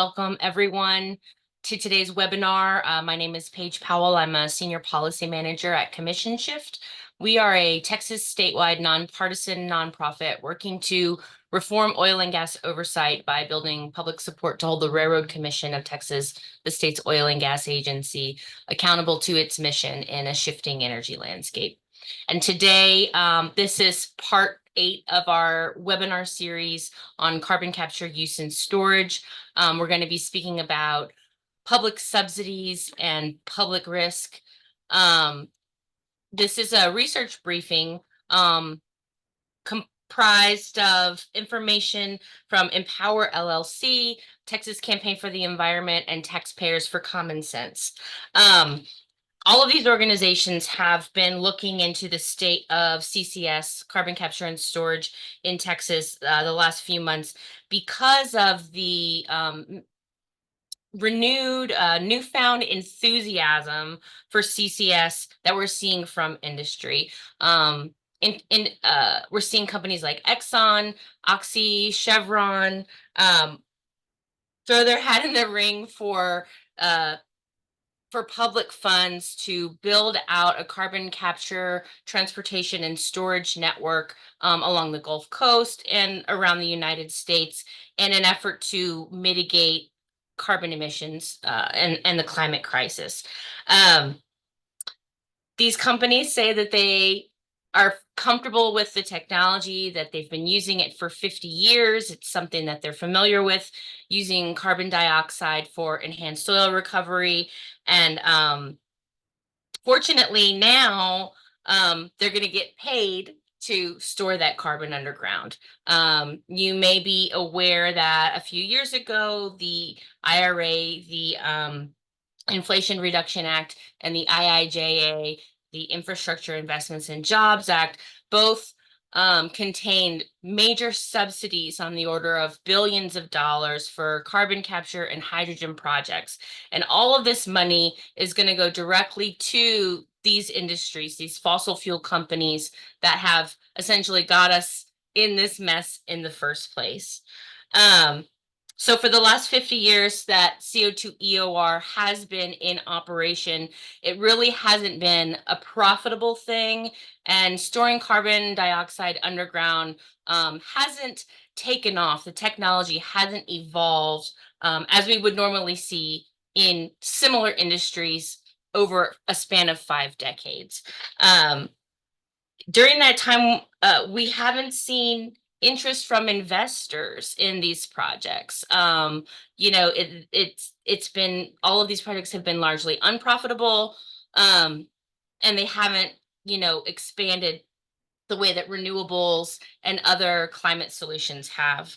Welcome everyone to today's webinar. My name is Paige Powell. I'm a Senior Policy Manager at Commission Shift. We are a Texas statewide nonpartisan nonprofit working to reform oil and gas oversight by building public support to hold the Railroad Commission of Texas, the state's oil and gas agency, accountable to its mission in a shifting energy landscape. And today, this is part 8 of our webinar series on carbon capture, use, and storage. We're going to be speaking about public subsidies and public risk. This is a research briefing comprised of information from Empower LLC, Texas Campaign for the Environment, and Taxpayers for Common Sense. All of these organizations have been looking into the state of CCS, carbon capture and storage in Texas, the last few months because of the newfound enthusiasm for CCS that we're seeing from industry. We're seeing companies like Exxon, Oxy, Chevron throw their hat in the ring for public funds to build out a carbon capture, transportation, and storage network along the Gulf Coast and around the United States in an effort to mitigate carbon emissions and the climate crisis. These companies say that they are comfortable with the technology, that they've been using it for 50 years. It's something that they're familiar with, using carbon dioxide for enhanced soil recovery. And fortunately now they're going to get paid to store that carbon underground. You may be aware that a few years ago, the IRA, the Inflation Reduction Act, and the IIJA, the Infrastructure Investments and Jobs Act, both contained major subsidies on the order of billions of dollars for carbon capture and hydrogen projects. And all of this money is going to go directly to these industries, these fossil fuel companies that have essentially got us in this mess in the first place. So for the last 50 years that CO2 EOR has been in operation, it really hasn't been a profitable thing, and storing carbon dioxide underground hasn't taken off. The technology hasn't evolved as we would normally see in similar industries over a span of 5 decades. During that time, we haven't seen interest from investors in these projects. It's been, all of these projects have been largely unprofitable, and they haven't, expanded the way that renewables and other climate solutions have.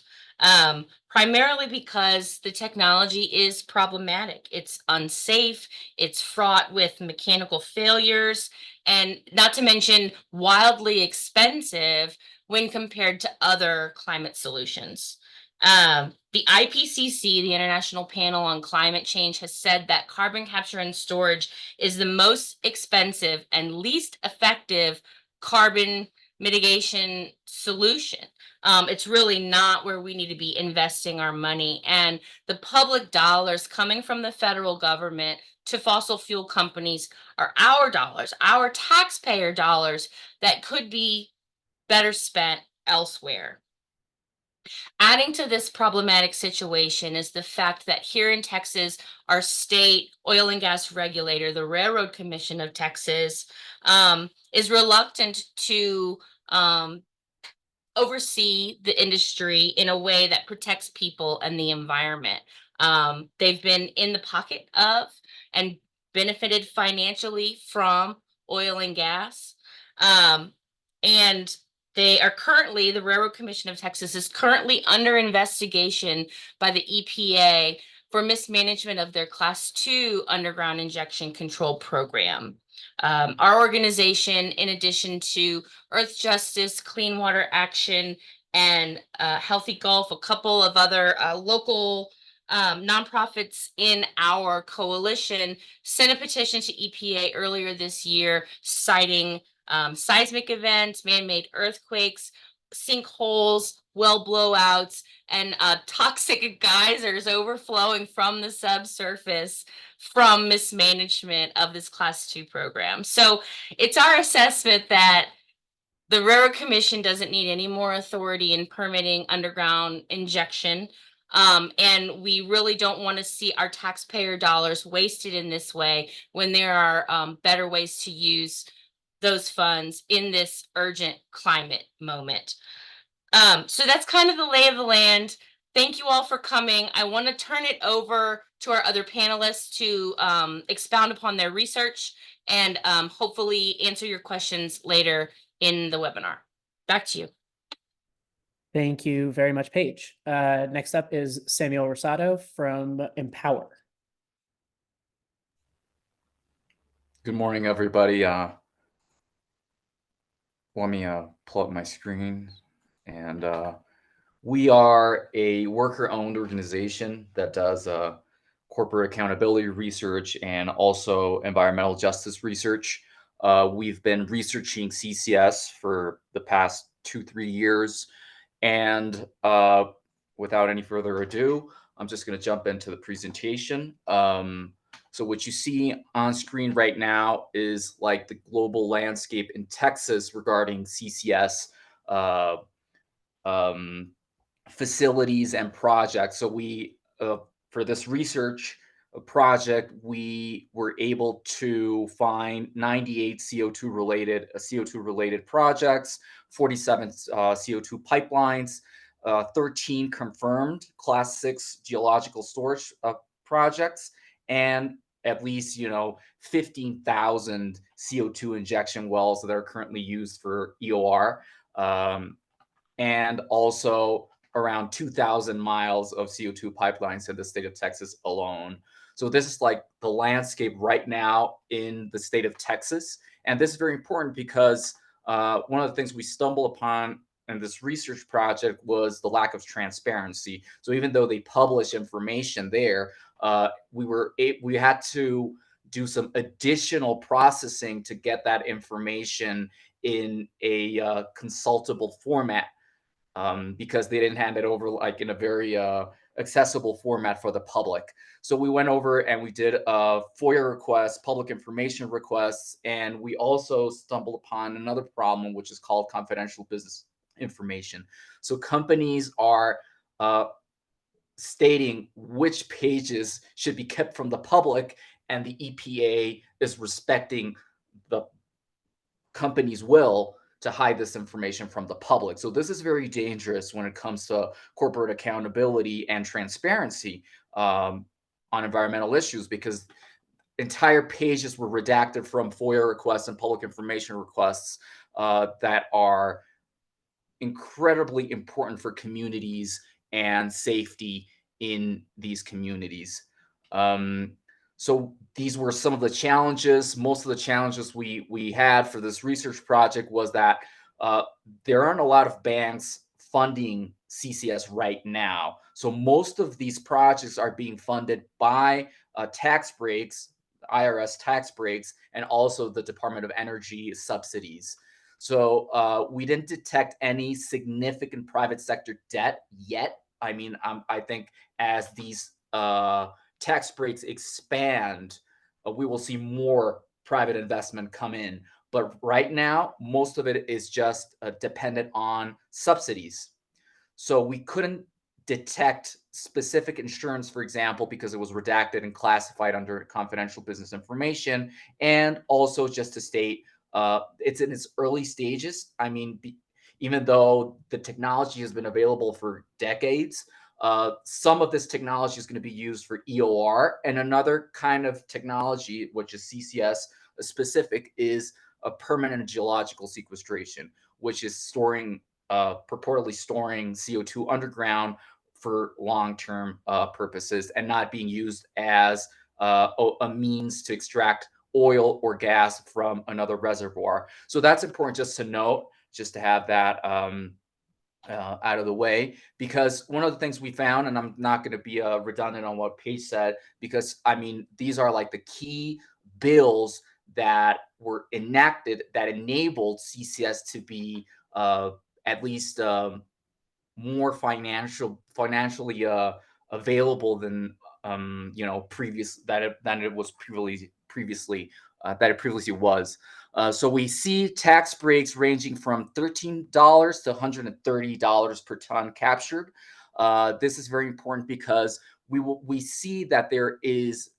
Primarily because the technology is problematic. It's unsafe, it's fraught with mechanical failures, and not to mention wildly expensive when compared to other climate solutions. The IPCC, the International Panel on Climate Change, has said that carbon capture and storage is the most expensive and least effective carbon mitigation solution. It's really not where we need to be investing our money. And the public dollars coming from the federal government to fossil fuel companies are our dollars, our taxpayer dollars that could be better spent elsewhere. Adding to this problematic situation is the fact that here in Texas, our state oil and gas regulator, the Railroad Commission of Texas, is reluctant to oversee the industry in a way that protects people and the environment. They've been in the pocket of and benefited financially from oil and gas. And they are currently, the Railroad Commission of Texas is currently under investigation by the EPA for mismanagement of their Class 2 underground injection control program. Our organization, in addition to Earth Justice, Clean Water Action, and Healthy Gulf, a couple of other local nonprofits in our coalition, sent a petition to EPA earlier this year citing seismic events, man-made earthquakes, sinkholes, well blowouts and toxic geysers overflowing from the subsurface from mismanagement of this Class 2 program. So it's our assessment that the Railroad Commission doesn't need any more authority in permitting underground injection. And we really don't want to see our taxpayer dollars wasted in this way when there are better ways to use those funds in this urgent climate moment. So that's kind of the lay of the land. Thank you all for coming. I want to turn it over to our other panelists to expound upon their research and hopefully answer your questions later in the webinar. Back to you. Thank you very much, Paige. Next up is Samuel Rosado from Empower. Good morning, everybody. Let me pull up my screen. And we are a worker-owned organization that does corporate accountability research and also environmental justice research. We've been researching CCS for the past 2-3 years. And without any further ado, I'm just going to jump into the presentation. So what you see on screen right now is like the global landscape in Texas regarding CCS facilities and projects. So we, for this research project, we were able to find 98 CO2 related projects, 47 CO2 pipelines, 13 confirmed Class 6 geological storage projects, and at least 15,000 CO2 injection wells that are currently used for EOR, and also around 2,000 miles of CO2 pipelines in the state of Texas alone. So this is like the landscape right now in the state of Texas. And this is very important because one of the things we stumbled upon in this research project was the lack of transparency. So even though they publish information there, we had to do some additional processing to get that information in a consultable format, because they didn't hand it over like in a very accessible format for the public. So we went over and we did FOIA requests, public information requests, and we also stumbled upon another problem, which is called confidential business information. So companies are stating which pages should be kept from the public, and the EPA is respecting the company's will to hide this information from the public. So this is very dangerous when it comes to corporate accountability and transparency on environmental issues, because entire pages were redacted from FOIA requests and public information requests that are incredibly important for communities and safety in these communities. So these were some of the challenges. Most of the challenges we had for this research project was that there aren't a lot of banks funding CCS right now. So most of these projects are being funded by tax breaks, IRS tax breaks, and also the Department of Energy subsidies. So we didn't detect any significant private sector debt yet. I mean, I think as these tax breaks expand, we will see more private investment come in. But right now, most of it is just dependent on subsidies. So we couldn't detect specific insurance, for example, because it was redacted and classified under confidential business information. And also, just to state, it's in its early stages. I mean, even though the technology has been available for decades, some of this technology is going to be used for EOR, and another kind of technology, which is CCS specific, is a permanent geological sequestration, which is purportedly storing CO2 underground for long-term purposes and not being used as a means to extract oil or gas from another reservoir. So that's important just to note, just to have that out of the way, because one of the things we found, and I'm not going to be redundant on what Paige said, because I mean, these are like the key bills that were enacted that enabled CCS to be at least more financially available than than it was previously was. So we see tax breaks ranging from $13 to $130 per ton captured. This is very important because we see that there is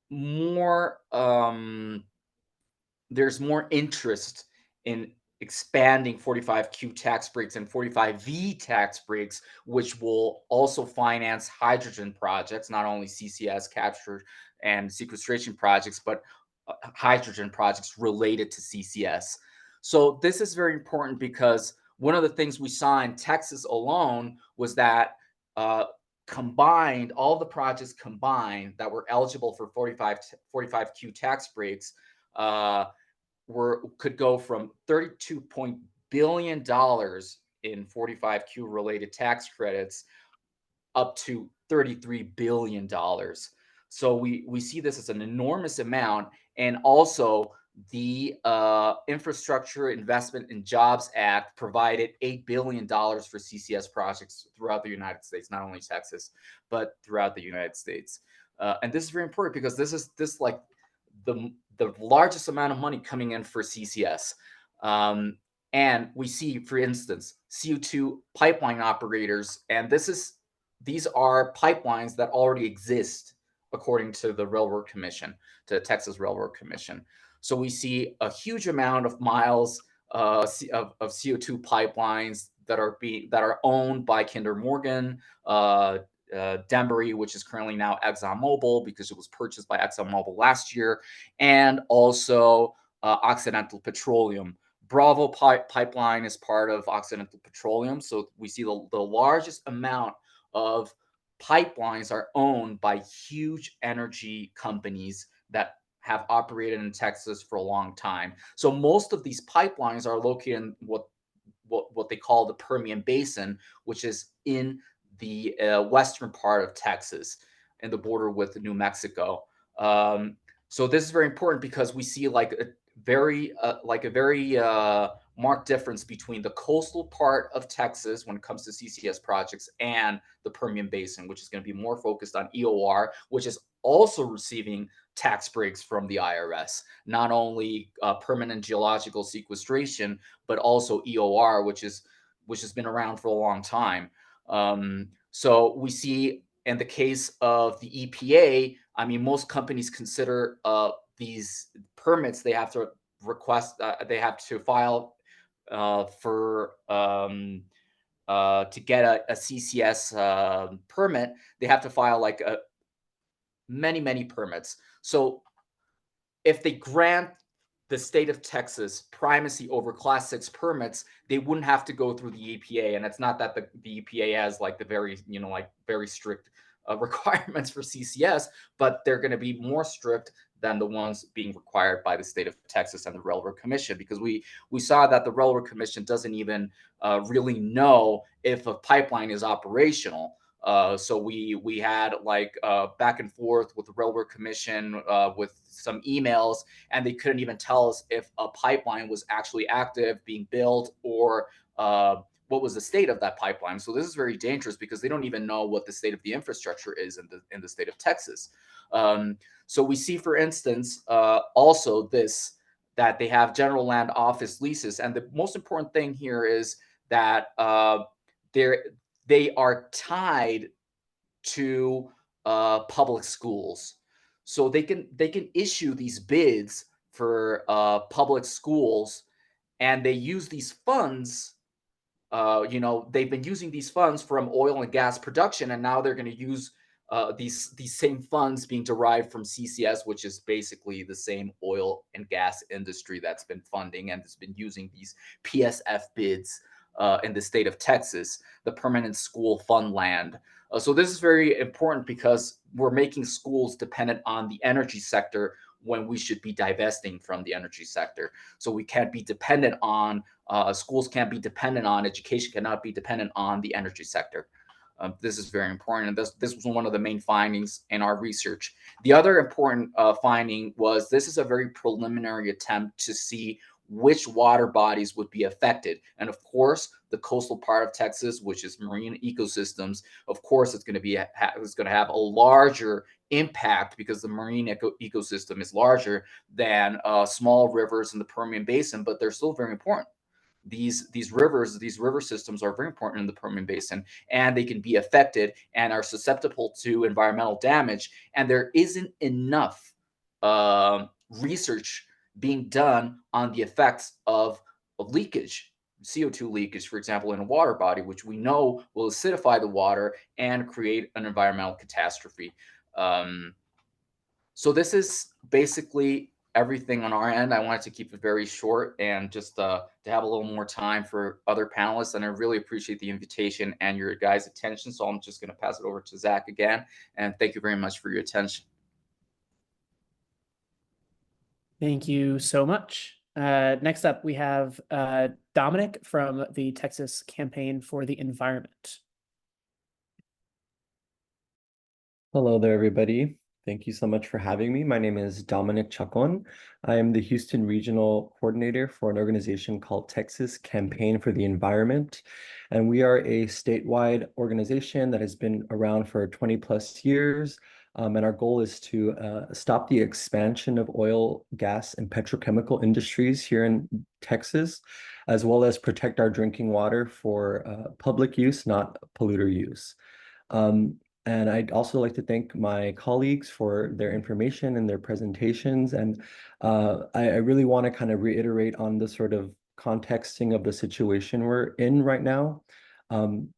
more there's more interest in expanding 45Q tax breaks and 45V tax breaks, which will also finance hydrogen projects, not only CCS capture and sequestration projects, but hydrogen projects related to CCS. So this is very important because one of the things we saw in Texas alone was that all the projects combined that were eligible for 45Q tax breaks could go from $32 billion in 45Q related tax credits up to $33 billion. So we see this as an enormous amount. And also the Infrastructure Investment and Jobs Act provided $8 billion for CCS projects throughout the United States, not only Texas, but throughout the United States. And this is very important because this is like the largest amount of money coming in for CCS. And we see, for instance, CO2 pipeline operators, and these are pipelines that already exist according to the Railroad Commission, to the Texas Railroad Commission. So we see a huge amount of miles of CO2 pipelines that are owned by Kinder Morgan, Denbury, which is currently now ExxonMobil because it was purchased by ExxonMobil last year, and also Occidental Petroleum. Bravo pipeline is part of Occidental Petroleum. So we see the largest amount of pipelines are owned by huge energy companies that have operated in Texas for a long time. So most of these pipelines are located in what they call the Permian Basin, which is in the western part of Texas and the border with New Mexico. So this is very important because we see like a very marked difference between the coastal part of Texas when it comes to CCS projects and the Permian Basin, which is going to be more focused on EOR, which is also receiving tax breaks from the IRS, not only permanent geological sequestration, but also EOR, which has been around for a long time. So we see in the case of the EPA, I mean, most companies consider these permits, they have to request, they have to file to get a CCS permit. They have to file like many permits. So if they grant the state of Texas primacy over Class 6 permits, they wouldn't have to go through the EPA. And it's not that the EPA has like the very strict requirements for CCS, but they're going to be more strict than the ones being required by the state of Texas and the Railroad Commission, because we saw that the Railroad Commission doesn't even really know if a pipeline is operational. So we had like back and forth with the Railroad Commission with some emails, and they couldn't even tell us if a pipeline was actually active, being built, or what was the state of that pipeline. So this is very dangerous because they don't even know what the state of the infrastructure is in the state of Texas. So we see, for instance, also that they have general land office leases, and the most important thing here is that they are tied to public schools. So they can issue these bids for public schools, and they use these funds. They've been using these funds from oil and gas production, and now they're going to use these same funds being derived from CCS, which is basically the same oil and gas industry that's been funding and has been using these PSF bids in the state of Texas, the Permanent School Fund Land. So this is very important because we're making schools dependent on the energy sector when we should be divesting from the energy sector. So we can't be dependent on schools, can't be dependent on education, cannot be dependent on the energy sector. This is very important, and this was one of the main findings in our research. The other important finding was this is a very preliminary attempt to see which water bodies would be affected. And of course, the coastal part of Texas, which is marine ecosystems, of course, it's going to have a larger impact because the marine ecosystem is larger than small rivers in the Permian Basin, but they're still very important. These river systems are very important in the Permian Basin, and they can be affected and are susceptible to environmental damage. And there isn't enough research being done on the effects of leakage, CO2 leakage, for example, in a water body, which we know will acidify the water and create an environmental catastrophe. So this is basically everything on our end. I wanted to keep it very short and just to have a little more time for other panelists. And I really appreciate the invitation and your guys' attention. So I'm just going to pass it over to Zach again. And thank you very much for your attention. Thank you so much. Next up, we have Dominic from the Texas Campaign for the Environment. Hello there, everybody. Thank you so much for having me. My name is Dominic Chacon. I am the Houston Regional Coordinator for an organization called Texas Campaign for the Environment. And we are a statewide organization that has been around for 20 plus years. And our goal is to stop the expansion of oil, gas, and petrochemical industries here in Texas, as well as protect our drinking water for public use, not polluter use. And I'd also like to thank my colleagues for their information and their presentations. And I really want to kind of reiterate on the sort of contexting of the situation we're in right now.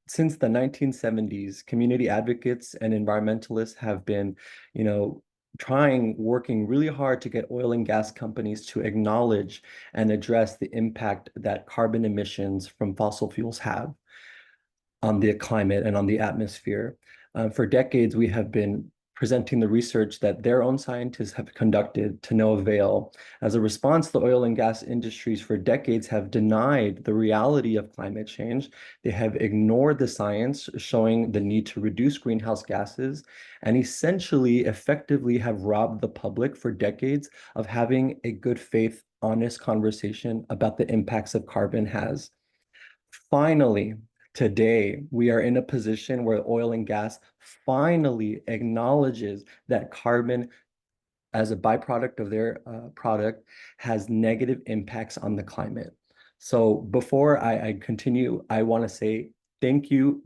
Since the 1970s, community advocates and environmentalists have been, working really hard to get oil and gas companies to acknowledge and address the impact that carbon emissions from fossil fuels have on the climate and on the atmosphere. For decades, we have been presenting the research that their own scientists have conducted to no avail. As a response, the oil and gas industries for decades have denied the reality of climate change. They have ignored the science showing the need to reduce greenhouse gases, and essentially effectively have robbed the public for decades of having a good faith, honest conversation about the impacts of carbon has. Finally, today, we are in a position where oil and gas finally acknowledges that carbon as a byproduct of their product has negative impacts on the climate. So before I continue, I want to say thank you,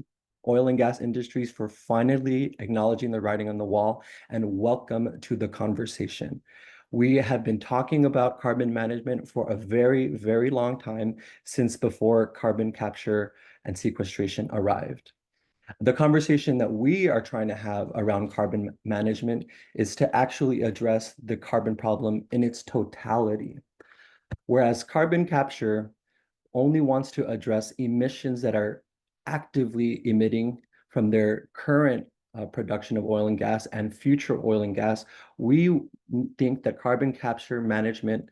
oil and gas industries, for finally acknowledging the writing on the wall, and welcome to the conversation. We have been talking about carbon management for a very, very long time, since before carbon capture and sequestration arrived. The conversation that we are trying to have around carbon management is to actually address the carbon problem in its totality. Whereas carbon capture only wants to address emissions that are actively emitting from their current production of oil and gas and future oil and gas, we think that carbon management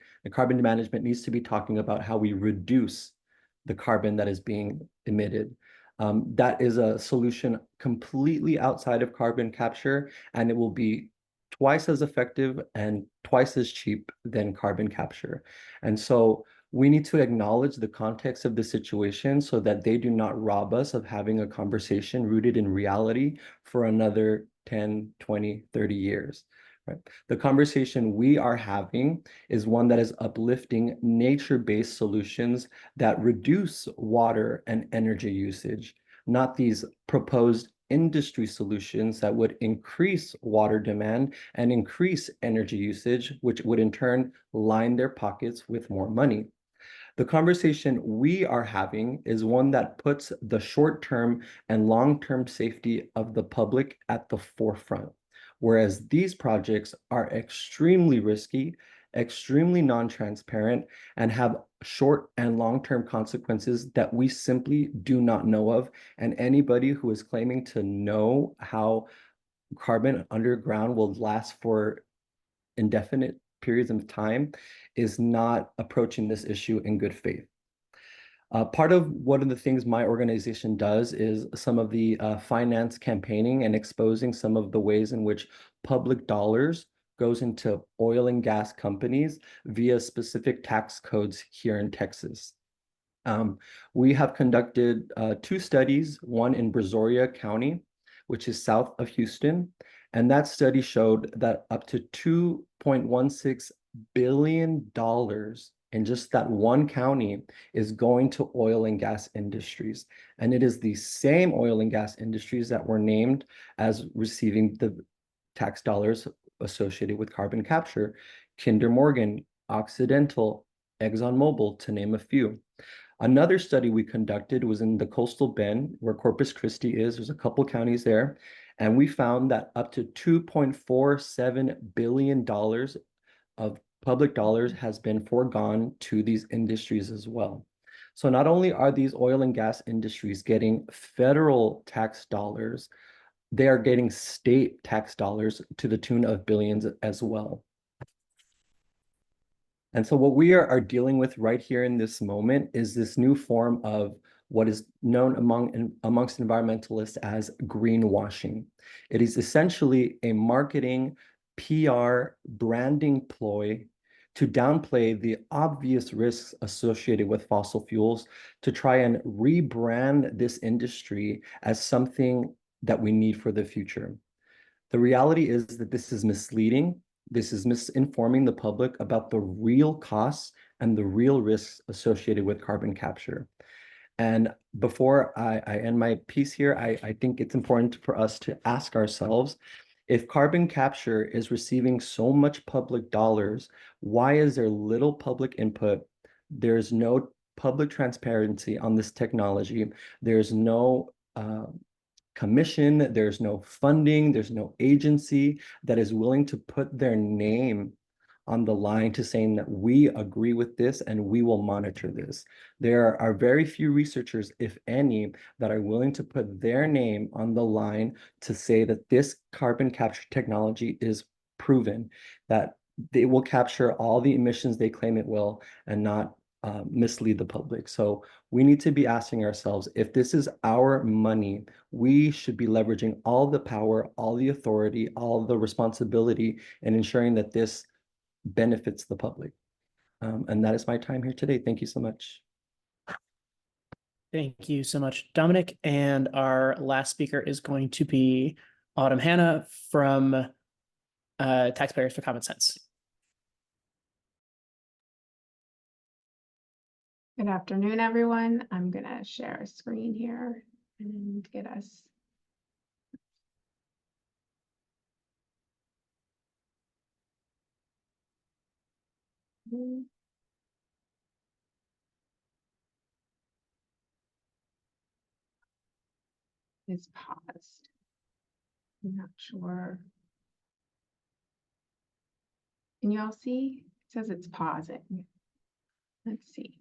needs to be talking about how we reduce the carbon that is being emitted. That is a solution completely outside of carbon capture, and it will be twice as effective and twice as cheap than carbon capture. And so we need to acknowledge the context of the situation so that they do not rob us of having a conversation rooted in reality for another 10, 20, 30 years. Right? The conversation we are having is one that is uplifting nature-based solutions that reduce water and energy usage, not these proposed industry solutions that would increase water demand and increase energy usage, which would in turn line their pockets with more money. The conversation we are having is one that puts the short-term and long-term safety of the public at the forefront, whereas these projects are extremely risky, extremely non-transparent, and have short and long-term consequences that we simply do not know of. And anybody who is claiming to know how carbon underground will last for indefinite periods of time is not approaching this issue in good faith. Part of one of the things my organization does is some of the finance campaigning and exposing some of the ways in which public dollars goes into oil and gas companies via specific tax codes here in Texas. We have conducted 2 studies, one in Brazoria County, which is south of Houston, and that study showed that up to $2.16 billion in just that one county is going to oil and gas industries. And it is the same oil and gas industries that were named as receiving the tax dollars associated with carbon capture: Kinder Morgan, Occidental, ExxonMobil, to name a few. Another study we conducted was in the coastal bend where Corpus Christi is. There's a couple counties there. And we found that up to $2.47 billion of public dollars has been foregone to these industries as well. So not only are these oil and gas industries getting federal tax dollars, they are getting state tax dollars to the tune of billions as well. And so what we are dealing with right here in this moment is this new form of what is known amongst environmentalists as greenwashing. It is essentially a marketing, PR, branding ploy to downplay the obvious risks associated with fossil fuels, to try and rebrand this industry as something that we need for the future. The reality is that this is misleading. This is misinforming the public about the real costs and the real risks associated with carbon capture. And before I end my piece here, I think it's important for us to ask ourselves, if carbon capture is receiving so much public dollars, why is there little public input? There's no public transparency on this technology. There's no commission, there's no funding, there's no agency that is willing to put their name on the line to saying that we agree with this and we will monitor this. There are very few researchers, if any, that are willing to put their name on the line to say that this carbon capture technology is proven, that they will capture all the emissions they claim it will and not mislead the public. So we need to be asking ourselves, if this is our money, we should be leveraging all the power, all the authority, all the responsibility in ensuring that this benefits the public. And that is my time here today. Thank you so much. Thank you so much, Dominic. And our last speaker is going to be Autumn Hanna from Taxpayers for Common Sense. Good afternoon, everyone. I'm going to share a screen here and get us. Is paused. I'm not sure. Can you all see? It says it's pausing. Let's see.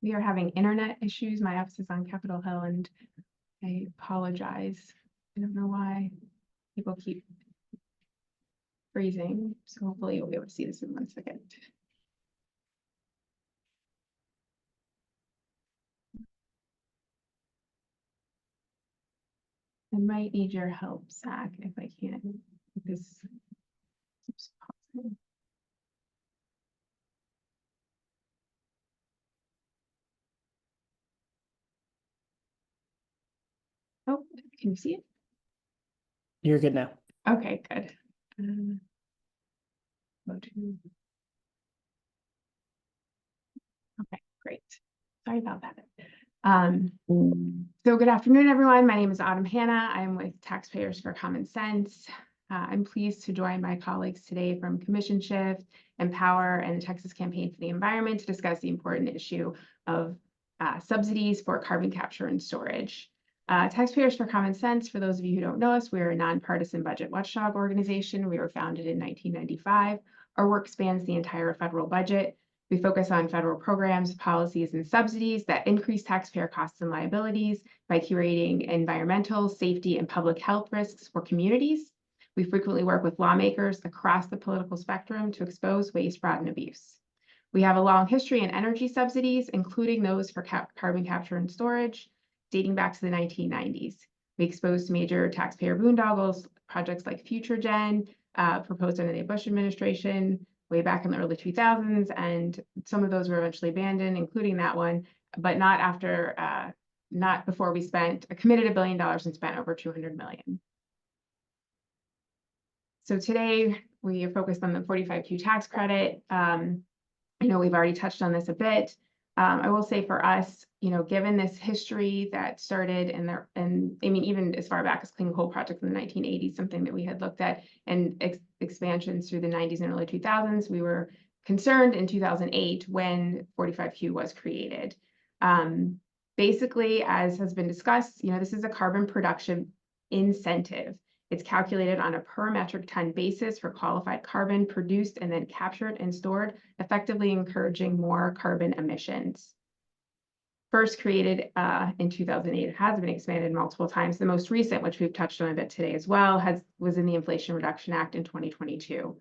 We are having internet issues. My office is on Capitol Hill and I apologize. I don't know why people keep freezing. So hopefully you'll be able to see this in 1 second. I might need your help, Zach, if I can. This keeps pausing. Oh, can you see it? You're good now. Okay, good. Go to. Okay, great. Sorry about that. So good afternoon, everyone. My name is Autumn Hanna. I'm with Taxpayers for Common Sense. I'm pleased to join my colleagues today from Commission Shift, Empower, and the Texas Campaign for the Environment to discuss the important issue of subsidies for carbon capture and storage. Taxpayers for Common Sense, for those of you who don't know us, we're a nonpartisan budget watchdog organization. We were founded in 1995. Our work spans the entire federal budget. We focus on federal programs, policies, and subsidies that increase taxpayer costs and liabilities by curating environmental, safety, and public health risks for communities. We frequently work with lawmakers across the political spectrum to expose waste, fraud, and abuse. We have a long history in energy subsidies, including those for carbon capture and storage, dating back to the 1990s. We exposed major taxpayer boondoggles, projects like FutureGen, proposed under the Bush administration way back in the early 2000s, and some of those were eventually abandoned, including that one, but not before we committed $1 billion and spent over 200 million. So today we are focused on the 45Q tax credit. I know we've already touched on this a bit. I will say for us, given this history that started even as far back as Clean Coal Project in the 1980s, something that we had looked at, and expansions through the 90s and early 2000s, we were concerned in 2008 when 45Q was created. Basically, as has been discussed, this is a carbon production incentive. It's calculated on a per metric ton basis for qualified carbon produced and then captured and stored, effectively encouraging more carbon emissions. First created in 2008, it has been expanded multiple times. The most recent, which we've touched on a bit today as well, was in the Inflation Reduction Act in 2022.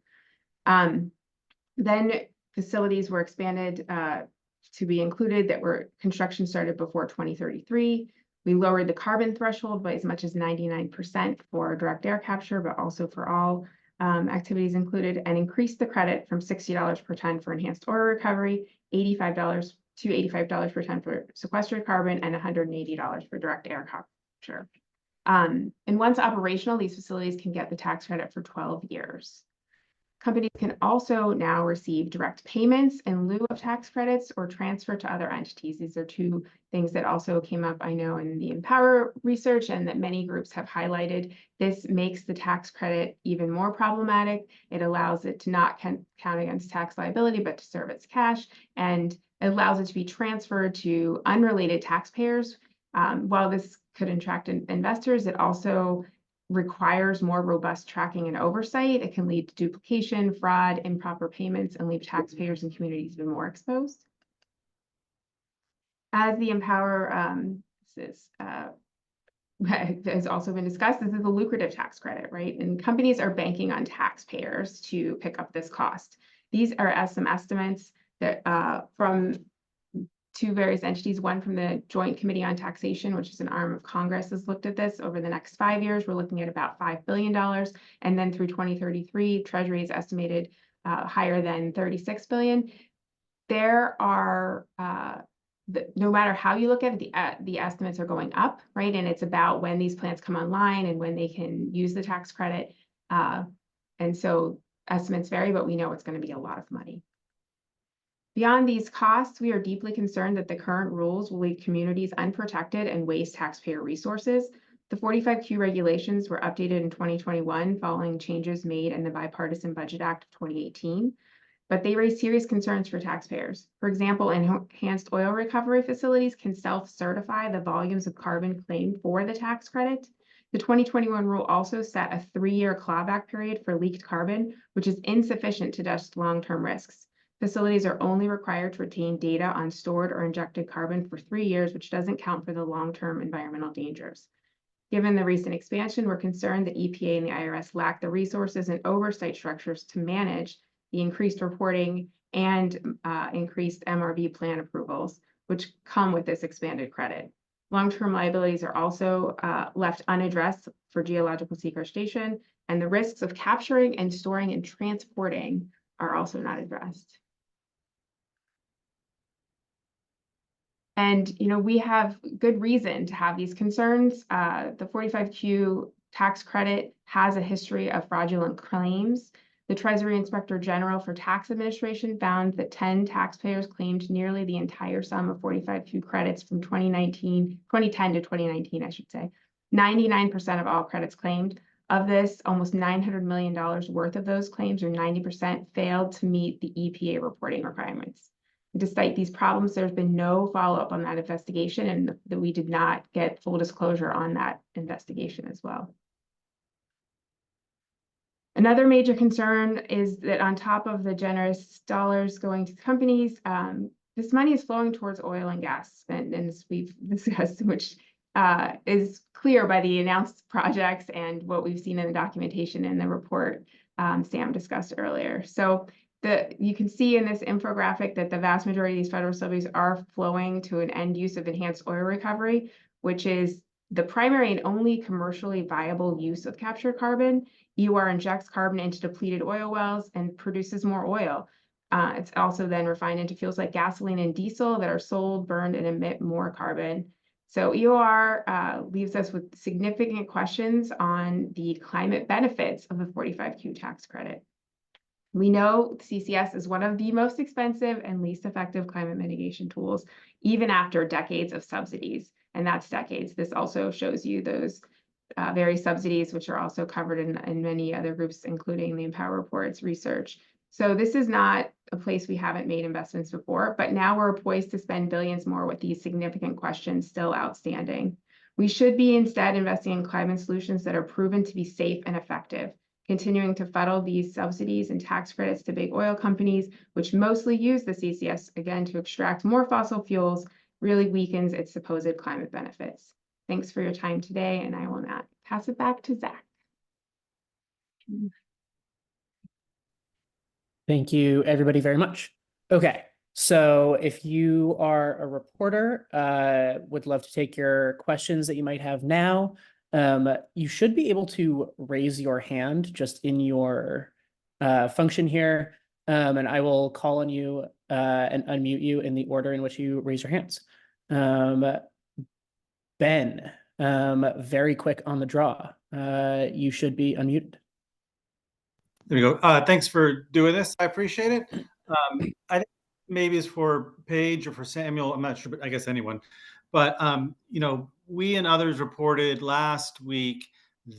Then facilities were expanded to be included construction started before 2033. We lowered the carbon threshold by as much as 99% for direct air capture, but also for all activities included, and increased the credit from $60 per ton for enhanced oil recovery, $85 to $85 per ton for sequestered carbon, and $180 for direct air capture. And once operational, these facilities can get the tax credit for 12 years. Companies can also now receive direct payments in lieu of tax credits or transfer to other entities. These are two things that also came up, I know, in the Empower research and that many groups have highlighted. This makes the tax credit even more problematic. It allows it to not count against tax liability, but to serve as cash, and it allows it to be transferred to unrelated taxpayers. While this could attract investors, it also requires more robust tracking and oversight. It can lead to duplication, fraud, improper payments, and leave taxpayers and communities even more exposed. As the Empower has also been discussed, this is a lucrative tax credit, right? And companies are banking on taxpayers to pick up this cost. These are some estimates that from two various entities, one from the Joint Committee on Taxation, which is an arm of Congress, has looked at this over the next 5 years. We're looking at about $5 billion. And then through 2033, Treasury is estimated higher than $36 billion. There are, no matter how you look at it, the estimates are going up, right? And it's about when these plants come online and when they can use the tax credit. And so estimates vary, but we know it's going to be a lot of money. Beyond these costs, we are deeply concerned that the current rules will leave communities unprotected and waste taxpayer resources. The 45Q regulations were updated in 2021 following changes made in the Bipartisan Budget Act of 2018, but they raise serious concerns for taxpayers. For example, enhanced oil recovery facilities can self-certify the volumes of carbon claimed for the tax credit. The 2021 rule also set a 3-year clawback period for leaked carbon, which is insufficient to adjust long-term risks. Facilities are only required to retain data on stored or injected carbon for 3 years, which doesn't count for the long-term environmental dangers. Given the recent expansion, we're concerned that EPA and the IRS lack the resources and oversight structures to manage the increased reporting and increased MRV plan approvals, which come with this expanded credit. Long-term liabilities are also left unaddressed for geological sequestration, and the risks of capturing and storing and transporting are also not addressed. And, we have good reason to have these concerns. The 45Q tax credit has a history of fraudulent claims. The Treasury Inspector General for Tax Administration found that 10 taxpayers claimed nearly the entire sum of 45Q credits from 2010 to 2019, I should say. 99% of all credits claimed. Of this, almost $900 million worth of those claims, or 90%, failed to meet the EPA reporting requirements. Despite these problems, there's been no follow-up on that investigation, and that we did not get full disclosure on that investigation as well. Another major concern is that on top of the generous dollars going to companies, this money is flowing towards oil and gas, and as we've discussed, which is clear by the announced projects and what we've seen in the documentation in the report Sam discussed earlier. So You can see in this infographic that the vast majority of these federal subsidies are flowing to an end use of enhanced oil recovery, which is the primary and only commercially viable use of captured carbon. EOR injects carbon into depleted oil wells and produces more oil. It's also then refined into fuels like gasoline and diesel that are sold, burned, and emit more carbon. So EOR leaves us with significant questions on the climate benefits of the 45Q tax credit. We know CCS is one of the most expensive and least effective climate mitigation tools, even after decades of subsidies. And that's decades. This also shows you those very subsidies, which are also covered in many other groups, including the Empower Report's research. So this is not a place we haven't made investments before, but now we're poised to spend billions more with these significant questions still outstanding. We should be instead investing in climate solutions that are proven to be safe and effective. Continuing to funnel these subsidies and tax credits to big oil companies, which mostly use the CCS, again, to extract more fossil fuels, really weakens its supposed climate benefits. Thanks for your time today, and I will now pass it back to Zach. Thank you, everybody, very much. Okay, so if you are a reporter, would love to take your questions that you might have now. You should be able to raise your hand just in your function here, and I will call on you and unmute you in the order in which you raise your hands. Ben, very quick on the draw. You should be unmuted. There we go. Thanks for doing this. I appreciate it. I think maybe it's for Paige or for Samuel. I'm not sure, but I guess anyone. But, you know, we and others reported last week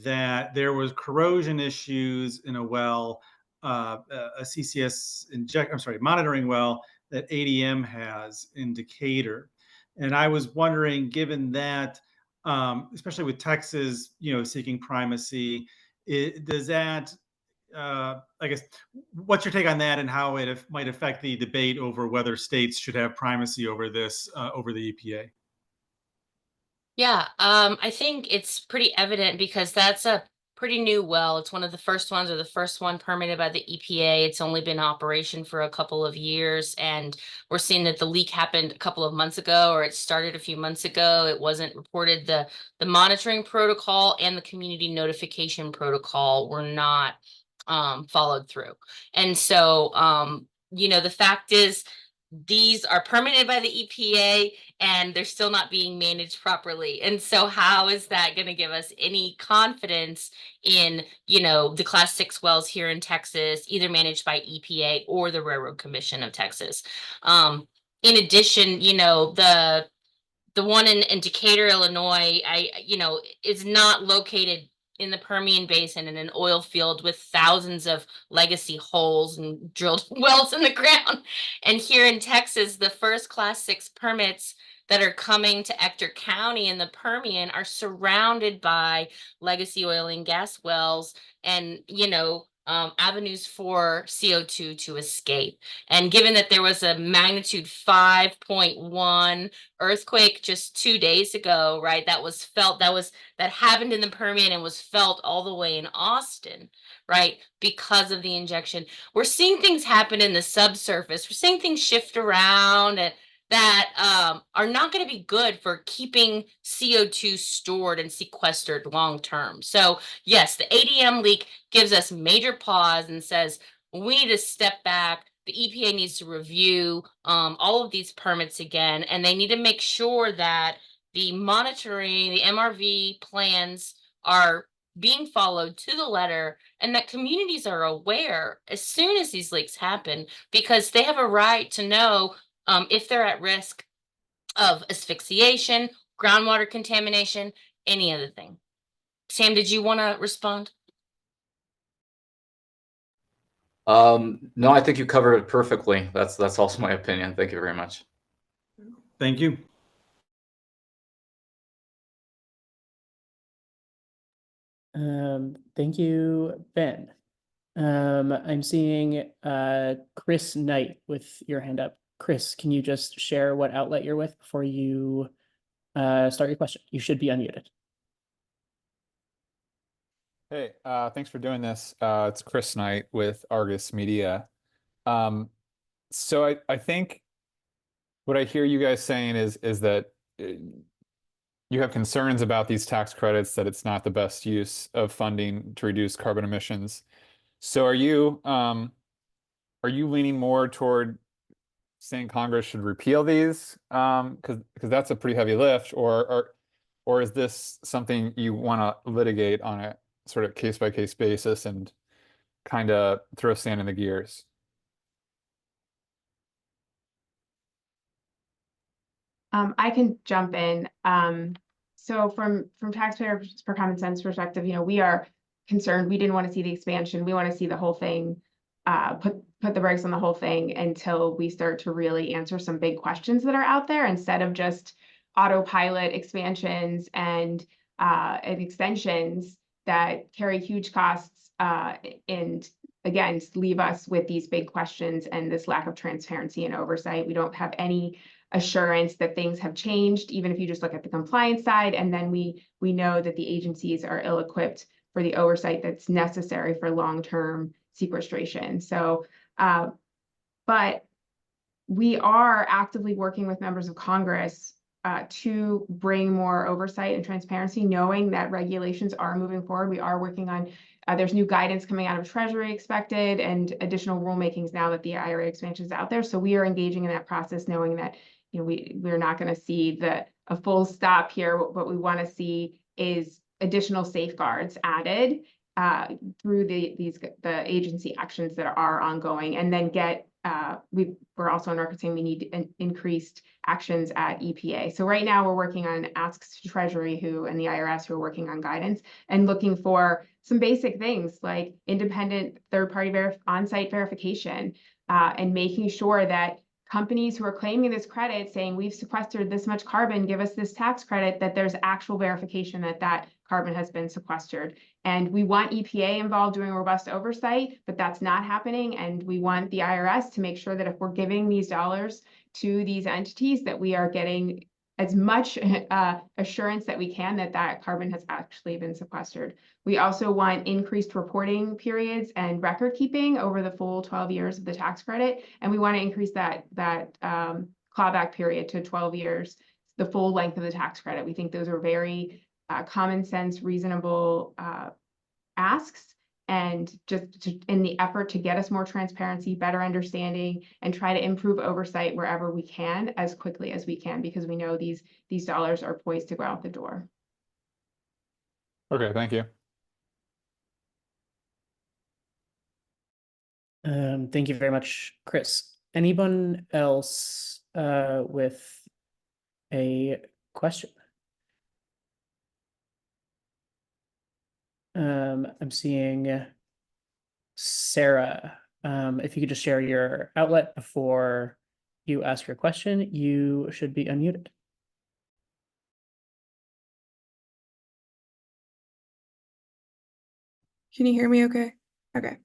that there was corrosion issues in a well, a CCS monitoring well that ADM has in Decatur. And I was wondering, given that, especially with Texas, you know, seeking primacy, does that, I guess, what's your take on that and how it might affect the debate over whether states should have primacy over this, over the EPA? Yeah, I think it's pretty evident because that's a pretty new well. It's one of the first ones, or the first one permitted by the EPA. It's only been in operation for a couple of years, and we're seeing that the leak happened a couple of months ago, or it started a few months ago. It wasn't reported. The monitoring protocol and the community notification protocol were not followed through. And so, you know, the fact is, these are permitted by the EPA and they're still not being managed properly. And so how is that going to give us any confidence in, you know, the Class 6 wells here in Texas, either managed by EPA or the Railroad Commission of Texas? In addition, you know, the one in Decatur, Illinois, you know, is not located in the Permian Basin in an oil field with thousands of legacy holes and drilled wells in the ground. And here in Texas, the first Class 6 permits that are coming to Ector County in the Permian are surrounded by legacy oil and gas wells and, you know, avenues for CO2 to escape. And given that there was a magnitude 5.1 earthquake just 2 days ago, right, that happened in the Permian and was felt all the way in Austin, right, because of the injection. We're seeing things happen in the subsurface. We're seeing things shift around and that are not going to be good for keeping CO2 stored and sequestered long term. So yes, the ADM leak gives us major pause and says we need to step back. The EPA needs to review all of these permits again, and they need to make sure that the monitoring, the MRV plans are being followed to the letter, and that communities are aware as soon as these leaks happen, because they have a right to know if they're at risk of asphyxiation, groundwater contamination, any other thing. Sam, did you want to respond? No, I think you covered it perfectly. That's also my opinion. Thank you very much. Thank you. Thank you, Ben. I'm seeing Chris Knight with your hand up. Chris, can you just share what outlet you're with before you start your question? You should be unmuted. Hey, thanks for doing this. It's Chris Knight with Argus Media. So I think what I hear you guys saying is that you have concerns about these tax credits, that it's not the best use of funding to reduce carbon emissions. So are you leaning more toward saying Congress should repeal these? Because that's a pretty heavy lift, or is this something you want to litigate on a sort of case by case basis and kind of throw sand in the gears? I can jump in. So from taxpayers for common sense perspective, we are concerned. We didn't want to see the expansion. We want to see the whole thing, put the brakes on the whole thing until we start to really answer some big questions that are out there, instead of just autopilot expansions and extensions that carry huge costs, and again, leave us with these big questions and this lack of transparency and oversight. We don't have any assurance that things have changed, even if you just look at the compliance side. And then we know that the agencies are ill-equipped for the oversight that's necessary for long-term sequestration. So, but we are actively working with members of Congress to bring more oversight and transparency, knowing that regulations are moving forward. We are working on, there's new guidance coming out of Treasury expected, and additional rulemakings now that the IRA expansion is out there. So we are engaging in that process, knowing that we're not going to see a full stop here. What we want to see is additional safeguards added through the agency actions that are ongoing, and then we're also on record saying we need increased actions at EPA. So right now we're working on asks to Treasury and the IRS, who are working on guidance and looking for some basic things like independent third-party on-site verification, and making sure that companies who are claiming this credit, saying we've sequestered this much carbon, give us this tax credit, that there's actual verification that carbon has been sequestered. And we want EPA involved doing robust oversight, but that's not happening. And we want the IRS to make sure that if we're giving these dollars to these entities, that we are getting as much assurance that we can that carbon has actually been sequestered. We also want increased reporting periods and record keeping over the full 12 years of the tax credit. And we want to increase that clawback period to 12 years, the full length of the tax credit. We think those are very common sense, reasonable asks, and just in the effort to get us more transparency, better understanding, and try to improve oversight wherever we can as quickly as we can, because we know these dollars are poised to go out the door. Okay, thank you. Thank you very much, Chris. Anyone else with a question? I'm seeing Sarah. If you could just share your outlet before you ask your question, you should be unmuted. Can you hear me okay? Okay.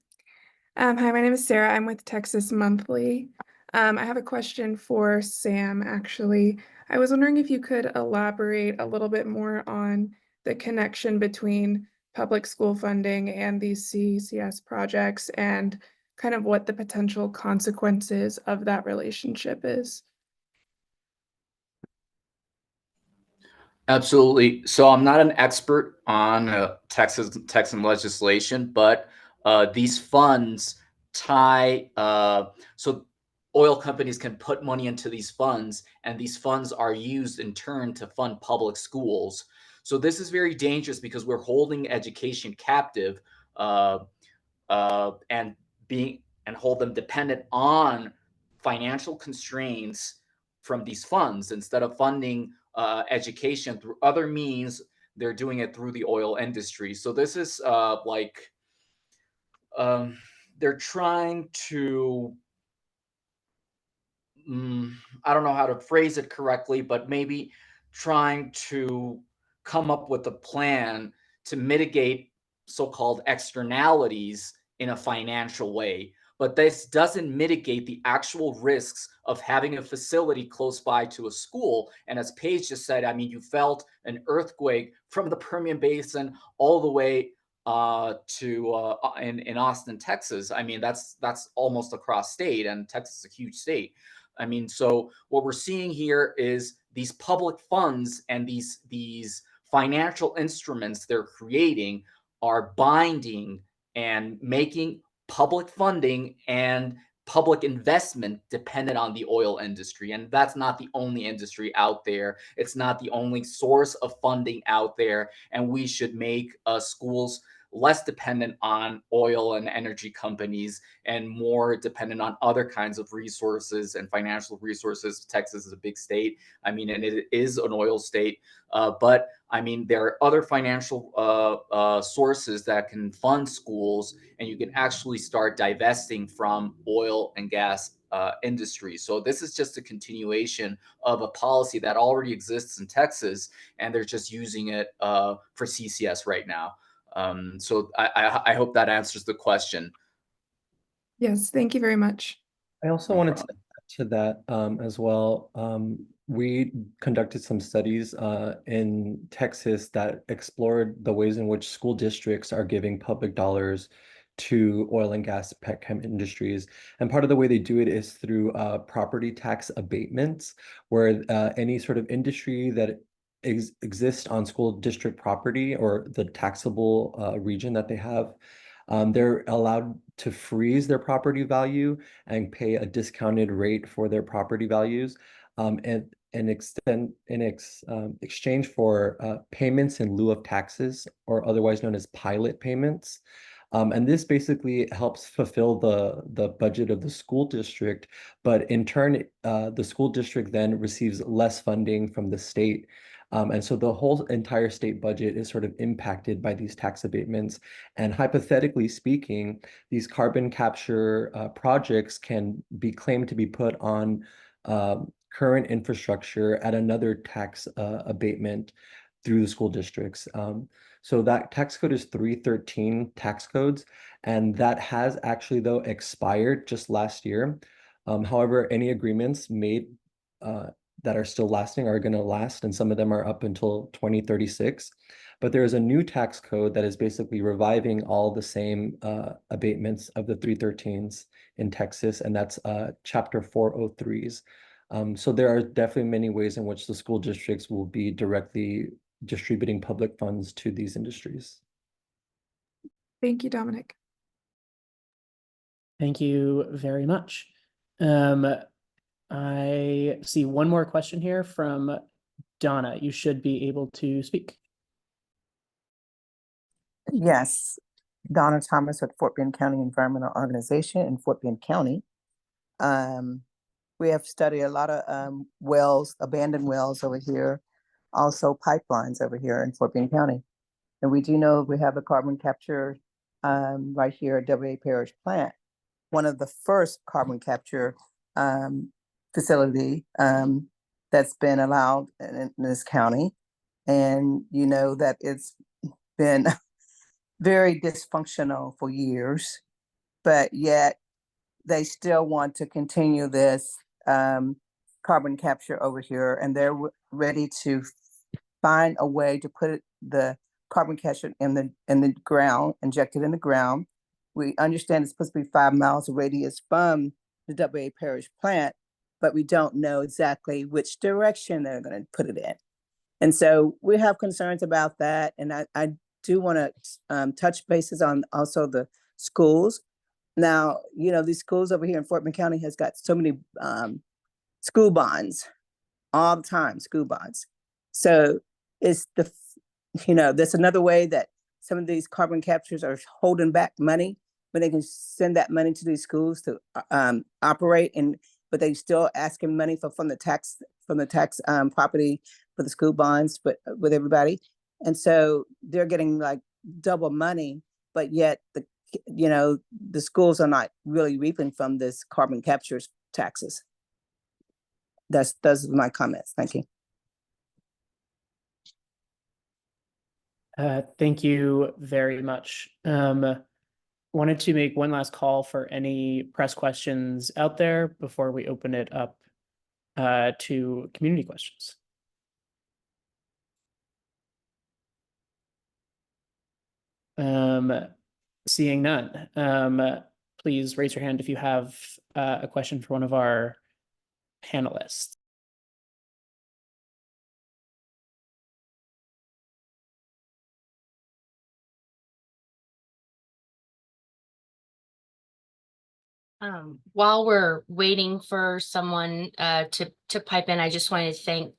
Hi, my name is Sarah. I'm with Texas Monthly. I have a question for Sam, actually. I was wondering if you could elaborate a little bit more on the connection between public school funding and these CCUS projects, and kind of what the potential consequences of that relationship is. Absolutely. So I'm not an expert on Texan legislation, but these funds tie, so oil companies can put money into these funds, and these funds are used in turn to fund public schools. So this is very dangerous because we're holding education captive, and hold them dependent on financial constraints from these funds. Instead of funding education through other means, they're doing it through the oil industry. So this is they're trying to, I don't know how to phrase it correctly, but maybe trying to come up with a plan to mitigate so-called externalities in a financial way. But this doesn't mitigate the actual risks of having a facility close by to a school. And as Paige just said, I mean, you felt an earthquake from the Permian Basin all the way in Austin, Texas. I mean, that's almost across state, and Texas is a huge state. I mean, so what we're seeing here is these public funds and these financial instruments they're creating are binding and making public funding and public investment dependent on the oil industry. And that's not the only industry out there. It's not the only source of funding out there. And we should make schools less dependent on oil and energy companies and more dependent on other kinds of resources and financial resources. Texas is a big state. I mean, and it is an oil state. But I mean, there are other financial sources that can fund schools, and you can actually start divesting from oil and gas industry. So this is just a continuation of a policy that already exists in Texas, and they're just using it for CCS right now. So I hope that answers the question. Yes, thank you very much. I also No wanted to problem. add to that as well. We conducted some studies in Texas that explored the ways in which school districts are giving public dollars to oil and gas petchem industries. And part of the way they do it is through property tax abatements, where any sort of industry that exists on school district property or the taxable region that they have, they're allowed to freeze their property value and pay a discounted rate for their property values, and exchange for payments in lieu of taxes, or otherwise known as pilot payments. And this basically helps fulfill the budget of the school district, but in turn, the school district then receives less funding from the state. And so the whole entire state budget is sort of impacted by these tax abatements. And hypothetically speaking, these carbon capture projects can be claimed to be put on current infrastructure at another tax abatement through the school districts. So that tax code is 313 tax codes, and that has actually, though, expired just last year. However, any agreements made that are still lasting are going to last, and some of them are up until 2036. But there is a new tax code that is basically reviving all the same abatements of the 313s in Texas, and that's Chapter 403s. So there are definitely many ways in which the school districts will be directly distributing public funds to these industries. Thank you, Dominic. Thank you very much. I see one more question here from Donna. You should be able to speak. Yes, Donna Thomas with Fort Bend County Environmental Organization in Fort Bend County. We have studied a lot of wells, abandoned wells over here, also pipelines over here in Fort Bend County. And we do know we have a carbon capture right here at WA Parish Plant, one of the first carbon capture facility that's been allowed in this county. And you know that it's been very dysfunctional for years, but yet they still want to continue this carbon capture over here, and they're ready to find a way to put the carbon capture in the ground, inject it in the ground. We understand it's supposed to be 5 miles radius from the WA Parish plant, but we don't know exactly which direction they're going to put it in. And so we have concerns about that. And I do want to touch bases on also the schools. Now, you know, these schools over here in Fort Bend County has got so many school bonds all the time, school bonds. So it's that's another way that some of these carbon captures are holding back money, but they can send that money to these schools to operate, but they still asking money from the tax property for the school bonds, but with everybody. And so they're getting like double money, but yet the schools are not really reaping from this carbon capture taxes. Those are my comments. Thank you. Thank you very much. Wanted to make one last call for any press questions out there before we open it up to community questions. Seeing none, please raise your hand if you have a question for one of our panelists. While we're waiting for someone to pipe in, I just wanted to thank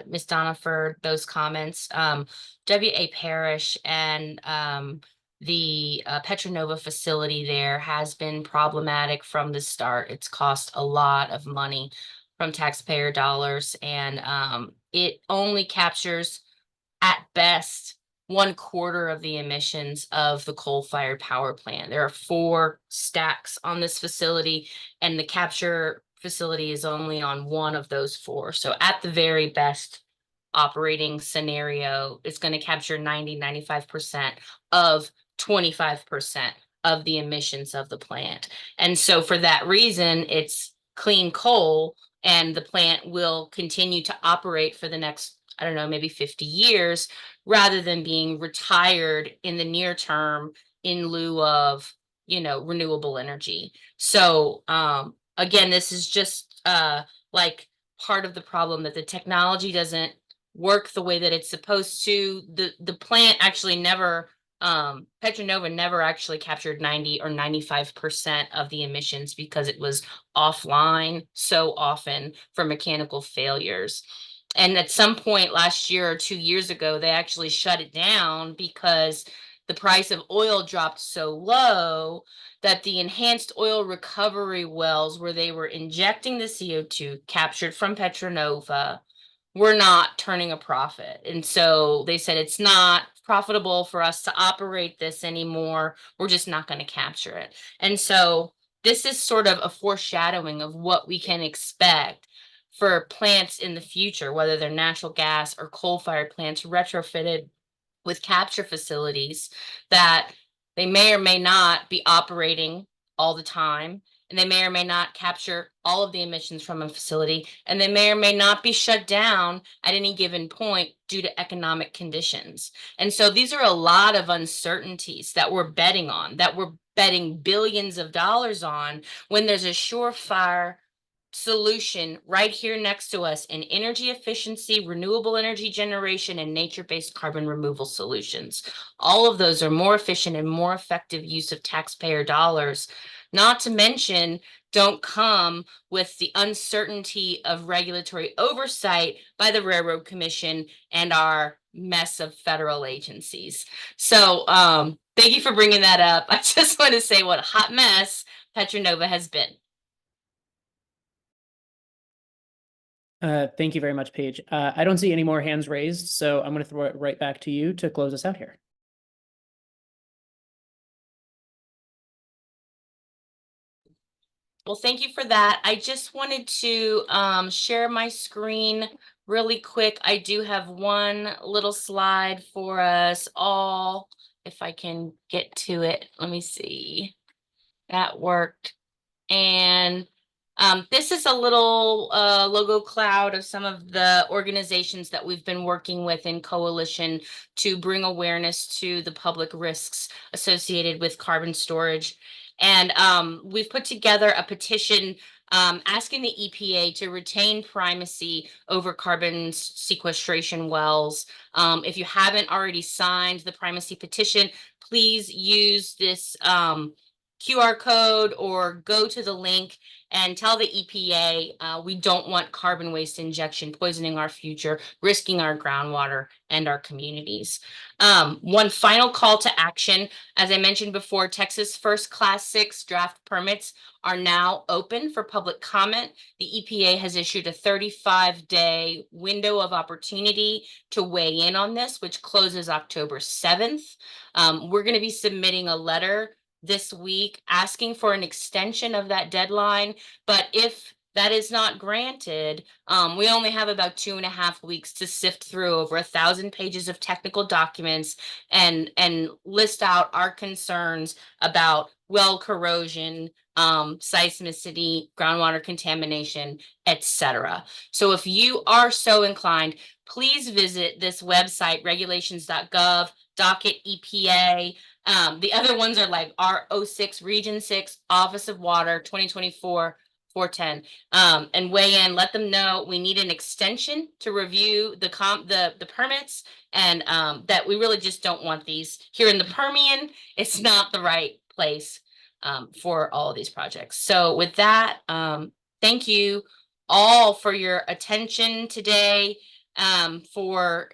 Ms. Donna for those comments. W.A. Parish and the Petronova facility there has been problematic from the start. It's cost a lot of money from taxpayer dollars, and it only captures at best 1/4 of the emissions of the coal-fired power plant. There are 4 stacks on this facility, and the capture facility is only on one of those 4. So at the very best operating scenario, it's going to capture 95% of 25% of the emissions of the plant. And so for that reason, it's clean coal, and the plant will continue to operate for the next, I don't know, maybe 50 years, rather than being retired in the near term in lieu of, renewable energy. So again, this is just like part of the problem, that the technology doesn't work the way that it's supposed to. The plant actually never, Petronova never actually captured 90 or 95% of the emissions, because it was offline so often for mechanical failures. And at some point last year or 2 years ago, they actually shut it down because the price of oil dropped so low that the enhanced oil recovery wells, where they were injecting the CO2 captured from Petronova, were not turning a profit. And so they said, it's not profitable for us to operate this anymore. We're just not going to capture it. And so this is sort of a foreshadowing of what we can expect for plants in the future, whether they're natural gas or coal-fired plants retrofitted with capture facilities, that they may or may not be operating all the time, and they may or may not capture all of the emissions from a facility, and they may or may not be shut down at any given point due to economic conditions. And so these are a lot of uncertainties that we're betting on, that we're betting billions of dollars on, when there's a surefire solution right here next to us in energy efficiency, renewable energy generation, and nature-based carbon removal solutions. All of those are more efficient and more effective use of taxpayer dollars, not to mention don't come with the uncertainty of regulatory oversight by the Railroad Commission and our mess of federal agencies. So thank you for bringing that up. I just want to say what a hot mess Petronova has been. Thank you very much, Paige. I don't see any more hands raised, so I'm going to throw it right back to you to close us out here. Well, thank you for that. I just wanted to share my screen really quick. I do have one little slide for us all. If I can get to it, let me see. That worked. And this is a little logo cloud of some of the organizations that we've been working with in coalition to bring awareness to the public risks associated with carbon storage. And we've put together a petition asking the EPA to retain primacy over carbon sequestration wells. If you haven't already signed the primacy petition, please use this QR code or go to the link and tell the EPA we don't want carbon waste injection poisoning our future, risking our groundwater and our communities. One final call to action. As I mentioned before, Texas First Class 6 draft permits are now open for public comment. The EPA has issued a 35-day window of opportunity to weigh in on this, which closes October 7th. We're going to be submitting a letter this week asking for an extension of that deadline, but if that is not granted, we only have about 2.5 weeks to sift through over 1,000 pages of technical documents and list out our concerns about well corrosion, seismicity, groundwater contamination, etc. So if you are so inclined, please visit this website, regulations.gov, docket EPA. The other ones are like R06 Region 6 Office of Water 2024 410. And weigh in, let them know we need an extension to review the permits, and that we really just don't want these here in the Permian. It's not the right place for all of these projects. So with that, thank you all for your attention today, for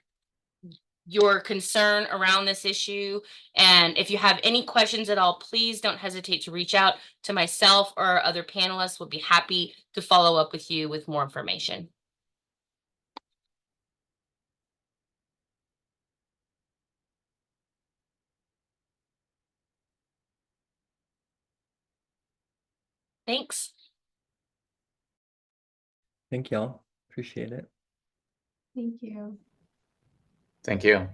your concern around this issue. And if you have any questions at all, please don't hesitate to reach out to myself or our other panelists. We'll be happy to follow up with you with more information. Thanks. Thank y'all. Appreciate it. Thank you. Thank you.